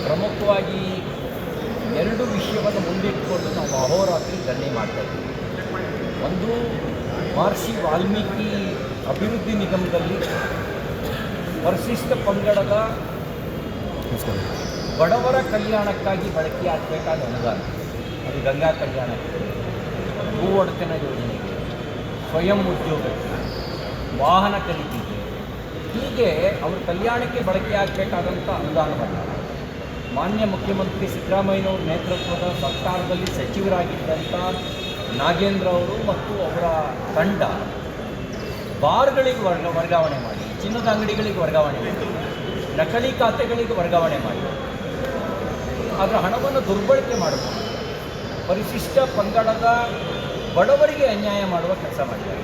ಪ್ರಮುಖವಾಗಿ ಎರಡು ವಿಷಯವನ್ನು ಮುಂದಿಟ್ಟುಕೊಂಡು ನಾವು ಅಹೋರಾತ್ರಿ ಧರಣಿ ಮಾಡ್ತಾಯಿದ್ದೀವಿ. ಒಂದು, ಮಹರ್ಷಿ ವಾಲ್ಮೀಕಿ ಅಭಿವೃದ್ಧಿ ನಿಗಮದಲ್ಲಿ ಪರಿಶಿಷ್ಟ ಪಂಗಡದ ಬಡವರ ಕಲ್ಯಾಣಕ್ಕಾಗಿ ಬಳಕೆಯಾಗಬೇಕಾದ ಅನುದಾನ, ಅದು ಗಂಗಾ ಕಲ್ಯಾಣಕ್ಕೆ, ಭೂ ಒಡೆತನ ಯೋಜನೆಗೆ, ಸ್ವಯಂ ಉದ್ಯೋಗಕ್ಕೆ, ವಾಹನ ಖರೀದಿಗೆ, ಹೀಗೆ ಅವ್ರ ಕಲ್ಯಾಣಕ್ಕೆ ಬಳಕೆಯಾಗಬೇಕಾದಂಥ ಅನುದಾನವನ್ನು ಮಾನ್ಯ ಮುಖ್ಯಮಂತ್ರಿ ಸಿದ್ದರಾಮಯ್ಯನವ್ರ ನೇತೃತ್ವದ ಸರ್ಕಾರದಲ್ಲಿ ಸಚಿವರಾಗಿದ್ದಂಥ ನಾಗೇಂದ್ರ ಅವರು ಮತ್ತು ಅವರ ತಂಡ ಬಾರ್ಗಳಿಗೆ ವರ್ಗಾವಣೆ ಮಾಡಿ, ಚಿನ್ನದ ಅಂಗಡಿಗಳಿಗೆ ವರ್ಗಾವಣೆ ಮಾಡಿ, ನಕಲಿ ಖಾತೆಗಳಿಗೆ ವರ್ಗಾವಣೆ ಮಾಡಿ ಅದರ ಹಣವನ್ನು ದುರ್ಬಳಕೆ ಮಾಡಬಹುದು, ಪರಿಶಿಷ್ಟ ಪಂಗಡದ ಬಡವರಿಗೆ ಅನ್ಯಾಯ ಮಾಡುವ ಕೆಲಸ ಮಾಡಿದ್ದಾರೆ.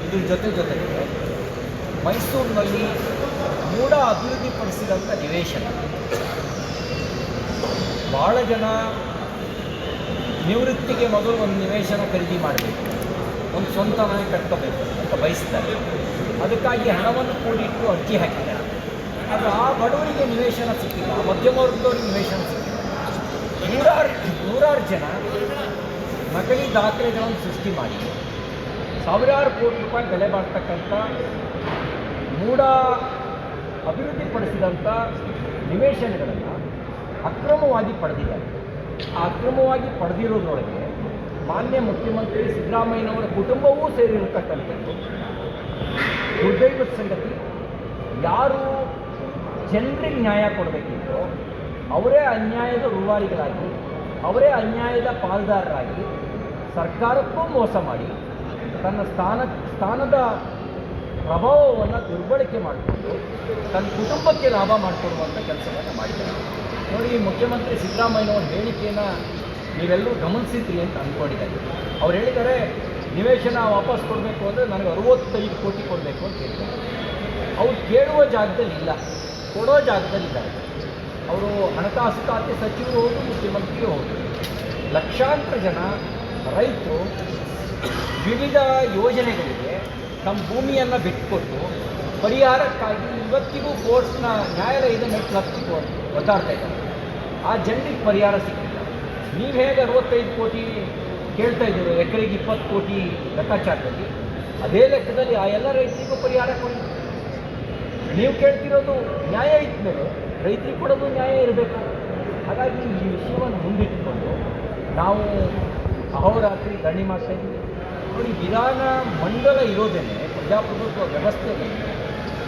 ಇದ್ರ ಜೊತೆಗೆ ಮೈಸೂರಿನಲ್ಲಿ ಮೂಢ ಅಭಿವೃದ್ಧಿಪಡಿಸಿದಂಥ ನಿವೇಶನ, ಭಾಳ ಜನ ನಿವೃತ್ತಿಗೆ ಮೊದಲು ಒಂದು ನಿವೇಶನ ಖರೀದಿ ಮಾಡಬೇಕು, ಒಂದು ಸ್ವಂತ ಮನೆ ಕಟ್ಕೋಬೇಕು ಅಂತ ಬಯಸ್ತಾರೆ. ಅದಕ್ಕಾಗಿ ಹಣವನ್ನು ಕೂಡಿಟ್ಟು ಅರ್ಜಿ ಹಾಕಿದ್ದಾರೆ. ಆದರೆ ಆ ಬಡವರಿಗೆ ನಿವೇಶನ ಸಿಕ್ಕಿಲ್ಲ, ಮಧ್ಯಮ ವರ್ಗದವರಿಗೆ ನಿವೇಶನ ಸಿಕ್ಕಿಲ್ಲ. ನೂರಾರು ಜನ ನಕಲಿ ದಾಖಲೆಗಳನ್ನು ಸೃಷ್ಟಿ ಮಾಡಿ ಸಾವಿರಾರು ಕೋಟಿ ರೂಪಾಯಿ ಬೆಲೆ ಬಾಳ್ತಕ್ಕಂಥ ಮೂಢ ಅಭಿವೃದ್ಧಿಪಡಿಸಿದಂಥ ನಿವೇಶನಗಳನ್ನು ಅಕ್ರಮವಾಗಿ ಪಡೆದಿದ್ದಾರೆ. ಆ ಅಕ್ರಮವಾಗಿ ಪಡೆದಿರೋದ್ರೊಳಗೆ ಮಾನ್ಯ ಮುಖ್ಯಮಂತ್ರಿ ಸಿದ್ದರಾಮಯ್ಯನವರ ಕುಟುಂಬವೂ ಸೇರಿರತಕ್ಕಂಥದ್ದು ದುರ್ದೈವದ ಸಂಗತಿ. ಯಾರು ಜನರಿಗೆ ನ್ಯಾಯ ಕೊಡಬೇಕಿತ್ತು ಅವರೇ ಅನ್ಯಾಯದ ರೂವಾರಿಗಳಾಗಿ, ಅವರೇ ಅನ್ಯಾಯದ ಪಾಲ್ದಾರರಾಗಿ ಸರ್ಕಾರಕ್ಕೂ ಮೋಸ ಮಾಡಿ ತನ್ನ ಸ್ಥಾನದ ಪ್ರಭಾವವನ್ನು ದುರ್ಬಳಕೆ ಮಾಡಿಕೊಂಡು ತನ್ನ ಕುಟುಂಬಕ್ಕೆ ಲಾಭ ಮಾಡಿಕೊಡುವಂಥ ಕೆಲಸವನ್ನು ಮಾಡಿದ್ದಾರೆ. ನೋಡಿ, ಮುಖ್ಯಮಂತ್ರಿ ಸಿದ್ದರಾಮಯ್ಯನವ್ರ ಹೇಳಿಕೆಯನ್ನು ನೀವೆಲ್ಲರೂ ಗಮನಿಸಿದ್ರಿ ಅಂತ ಅಂದ್ಕೊಂಡಿದ್ದಾರೆ. ಅವ್ರು ಹೇಳಿದ್ದಾರೆ, ನಿವೇಶನ ವಾಪಸ್ ಕೊಡಬೇಕು ಅಂದರೆ ನನಗೆ 65 ಕೋಟಿ ಕೊಡಬೇಕು ಅಂತ ಹೇಳ್ತಾರೆ. ಅವ್ರು ಕೇಳುವ ಜಾಗದಲ್ಲಿ ಇಲ್ಲ, ಕೊಡೋ ಜಾಗದಲ್ಲಿದ್ದಾರೆ. ಅವರು ಹಣಕಾಸು ಖಾತೆ ಸಚಿವರು ಹೌದು, ಮುಖ್ಯಮಂತ್ರಿಯೂ ಹೌದು. ಲಕ್ಷಾಂತರ ಜನ ರೈತರು ವಿವಿಧ ಯೋಜನೆಗಳಿಗೆ ತಮ್ಮ ಭೂಮಿಯನ್ನು ಬಿಟ್ಟುಕೊಟ್ಟು ಪರಿಹಾರಕ್ಕಾಗಿ ಇವತ್ತಿಗೂ ಕೋರ್ಟ್ನ ನ್ಯಾಯಾಲಯದ ಮೆಟ್ಟು ಹತ್ತಿ ಒದ್ದಾಡ್ತಾ ಇದ್ದಾರೆ. ಆ ಜನರಿಗೆ ಪರಿಹಾರ ಸಿಕ್ಕಿಲ್ಲ. ನೀವು ಹೇಗೆ 65 ಕೋಟಿ ಕೇಳ್ತಾ ಇದ್ದೀರೋ, ಎಕರೆಗೆ 20 ಕೋಟಿ ಲೆಕ್ಕಾಚಾರದಲ್ಲಿ, ಅದೇ ಲೆಕ್ಕದಲ್ಲಿ ಆ ಎಲ್ಲ ರೈತರಿಗೂ ಪರಿಹಾರ ಕೊಡಿ. ನೀವು ಕೇಳ್ತಿರೋದು ನ್ಯಾಯ ಇದ್ಮೇಲೆ ರೈತರಿಗೆ ಕೊಡೋದು ನ್ಯಾಯ ಇರಬೇಕು. ಹಾಗಾಗಿ ಈ ವಿಷಯವನ್ನು ಮುಂದಿಟ್ಟುಕೊಂಡು ನಾವು ಅಹೋರಾತ್ರಿ ಧರಣಿ ಮಾಡ್ತಾ ಇದ್ದೀವಿ. ನೋಡಿ, ವಿಧಾನ ಮಂಡಲ ಇರೋದೇನೆ ಪ್ರಜಾಪ್ರಭುತ್ವ ವ್ಯವಸ್ಥೆಯಲ್ಲಿ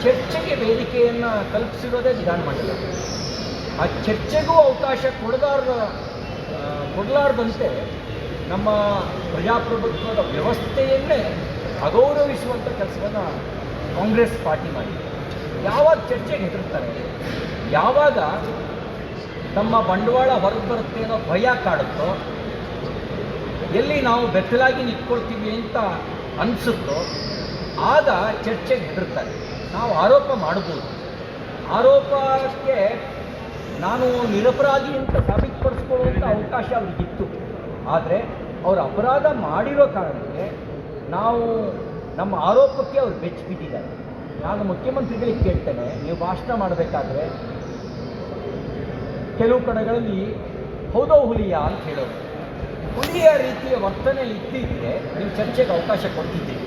ಚರ್ಚೆಗೆ ವೇದಿಕೆಯನ್ನು ಕಲ್ಪಿಸಿರೋದೇ ವಿಧಾನ ಮಂಡಲ. ಆ ಚರ್ಚೆಗೂ ಅವಕಾಶ ಕೊಡಲಾರ್ದಂತೆ ನಮ್ಮ ಪ್ರಜಾಪ್ರಭುತ್ವದ ವ್ಯವಸ್ಥೆಯನ್ನೇ ಅಗೌರವಿಸುವಂಥ ಕೆಲಸವನ್ನು ಕಾಂಗ್ರೆಸ್ ಪಾರ್ಟಿ ಮಾಡಿದೆ. ಯಾವಾಗ ಚರ್ಚೆಗೆ ಹೆದರ್ತಾರೆ, ಯಾವಾಗ ನಮ್ಮ ಬಂಡವಾಳ ಹೊರಗೆ ಬರುತ್ತೆ ಅನ್ನೋ ಭಯ ಕಾಡುತ್ತೋ, ಎಲ್ಲಿ ನಾವು ಬೆತ್ತಲಾಗಿ ನಿಂತ್ಕೊಳ್ತೀವಿ ಅಂತ ಅನಿಸುತ್ತೋ ಆಗ ಚರ್ಚೆಗೆ ಹೆದರ್ತಾರೆ. ನಾವು ಆರೋಪ ಮಾಡ್ಬೋದು, ಆರೋಪಕ್ಕೆ ನಾನು ನಿರಪರಾಧಿ ಅಂತ ಸಾಬೀತುಪಡಿಸ್ಕೊಳ್ಳುವಂಥ ಅವಕಾಶ ಅವ್ರಿಗಿತ್ತು. ಆದರೆ ಅವರು ಅಪರಾಧ ಮಾಡಿರೋ ಕಾರಣಕ್ಕೆ ನಾವು ನಮ್ಮ ಆರೋಪಕ್ಕೆ ಅವ್ರು ಬೆಚ್ಚಿ ಬಿದ್ದಿದ್ದಾರೆ. ನಾನು ಮುಖ್ಯಮಂತ್ರಿಗಳಿಗೆ ಕೇಳ್ತೇನೆ, ನೀವು ಭಾಷಣ ಮಾಡಬೇಕಾದ್ರೆ ಕೆಲವು ಕಡೆಗಳಲ್ಲಿ ಹೌದೋ ಹುಲಿಯ ಅಂತ ಹೇಳೋದು. ಹುಲಿಯ ರೀತಿಯ ವರ್ತನೆ ಇದ್ದಿದ್ದರೆ ನೀವು ಚರ್ಚೆಗೆ ಅವಕಾಶ ಕೊಡ್ತಿದ್ದೀರಿ.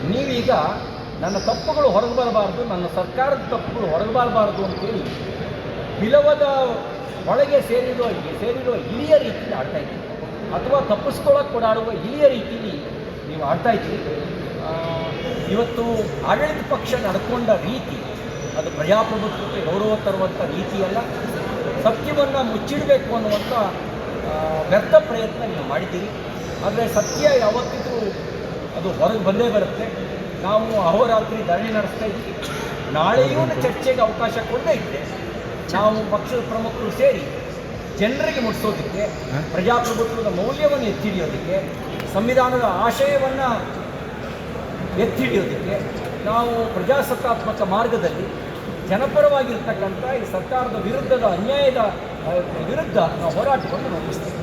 ನೀವೀಗ ನನ್ನ ತಪ್ಪುಗಳು ಹೊರಗೆ ಬರಬಾರ್ದು, ನನ್ನ ಸರ್ಕಾರದ ತಪ್ಪುಗಳು ಹೊರಗೆ ಬರಬಾರ್ದು ಅಂತೇಳಿ ಬಿಲವದ ಒಳಗೆ ಸೇರಿರೋ ಇಲಿಯ ರೀತಿಯಲ್ಲಿ ಆಡ್ತಾಯಿದ್ದೀರಿ, ಅಥವಾ ತಪ್ಪಿಸ್ಕೊಳ್ಳೋಕೆ ಓಡಾಡುವ ಇಲಿಯ ರೀತಿಯಲ್ಲಿ ನೀವು ಆಡ್ತಾಯಿದ್ದೀರಿ. ಇವತ್ತು ಆಡಳಿತ ಪಕ್ಷ ನಡ್ಕೊಂಡ ರೀತಿ ಅದು ಪ್ರಜಾಪ್ರಭುತ್ವಕ್ಕೆ ಗೌರವ ತರುವಂಥ ರೀತಿಯಲ್ಲ. ಸತ್ಯವನ್ನು ಮುಚ್ಚಿಡಬೇಕು ಅನ್ನುವಂಥ ವ್ಯರ್ಥ ಪ್ರಯತ್ನ ನೀವು ಮಾಡಿದ್ದೀರಿ. ಆದರೆ ಸತ್ಯ ಯಾವತ್ತಿಗೂ ಅದು ಹೊರಗೆ ಬಂದೇ ಬರುತ್ತೆ. ನಾವು ಅಹೋರಾತ್ರಿ ಧರಣಿ ನಡೆಸ್ತಾ ಇದ್ದೀವಿ. ನಾಳೆಯೂ ಚರ್ಚೆಗೆ ಅವಕಾಶ ಕೊಡದೇ ಇದ್ದರೆ ನಾವು ಪಕ್ಷದ ಪ್ರಮುಖರು ಸೇರಿ ಜನರಿಗೆ ಮುಟ್ಟಿಸೋದಕ್ಕೆ, ಪ್ರಜಾಪ್ರಭುತ್ವದ ಮೌಲ್ಯವನ್ನು ಎತ್ತಿಡಿಯೋದಕ್ಕೆ, ಸಂವಿಧಾನದ ಆಶಯವನ್ನು ಎತ್ತಿಡಿಯೋದಕ್ಕೆ ನಾವು ಪ್ರಜಾಸತ್ತಾತ್ಮಕ ಮಾರ್ಗದಲ್ಲಿ ಜನಪರವಾಗಿರ್ತಕ್ಕಂಥ ಈ ಸರ್ಕಾರದ ವಿರುದ್ಧದ ಅನ್ಯಾಯದ ವಿರುದ್ಧ ನಾವು ಹೋರಾಟವನ್ನು ರೂಪಿಸ್ತೀವಿ.